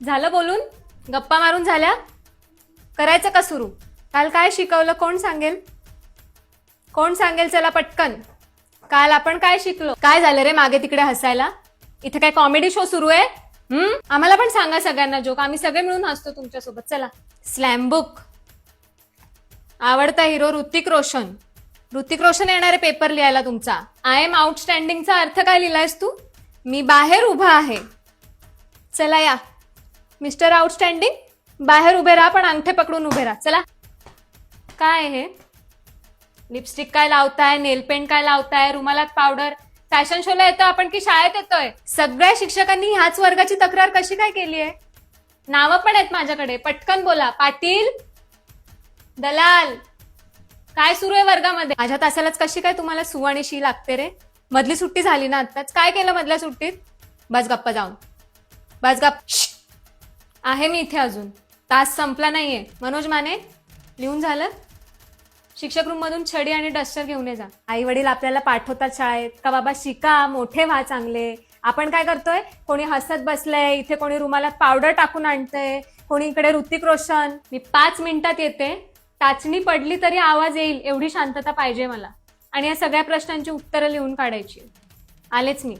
झालं बोलून? गप्पा मारून झाल्या? करायचं का सुरू? काल काय शिकवलं कोण सांगेल? कोण सांगेल? चला पटकन. काल आपण काय शिकलो? काय झालं रे मागे तिकडे हसायला? इथे काय कॉमेडी शो सुरू आहे? आम्हाला पण सांगा सगळ्यांना जोक, आम्ही सगळे मिळून हसतो तुमच्यासोबत. चला. Slam book. आवडता हिरो ऋतिक रोशन. ऋतिक रोशन येणार आहे पेपर लिहायला तुमचा. आय एम आउटस्टँडिंगचा अर्थ काय लिहिलायस तू? मी बाहेर उभा आहे. चला या. मिस्टर आउटस्टँडिंग बाहेर उभे राहा, पण अंगठे पकडून उभे राहा. चला. काय हे? लिपस्टिक काय लावताय? नेल पेंट काय लावताय? रुमालात पावडर? फॅशन शोला येतो आपण की शाळेत येतोय? सगळ्या शिक्षकांनी ह्याच वर्गाची तक्रार कशी काय केली आहे? नावं पण आहेत माझ्याकडे. पटकन बोला. पाटील, दलाल, काय सुरू आहे वर्गामध्ये? माझ्या तासालाच कशी काय तुम्हाला सु आणि शी लागते रे? मधली सुट्टी झाली ना आत्ताच. काय केलं मधल्या सुट्टीत? बस गप्पा जाऊन. बस गप. आहे मी इथे अजून. तास संपला नाहीये. मनोज माने, लिहून झालं? शिक्षक रूम मधून छडी आणि डस्टर घेऊन ये जा. आई वडील आपल्याला पाठवतात शाळेत का बाबा शिका, मोठे व्हा चांगले. आपण काय करतोय? कोणी हसत बसलंय, इथे कोणी रुमालात पावडर टाकून आणतंय, कोणी इकडे ऋतिक रोशन. मी 5 मिनिटात येते. टाचणी पडली तरी आवाज येईल एवढी शांतता पाहिजे मला. आणि या सगळ्या प्रश्नांची उत्तरं लिहून काढायची. आलेच मी.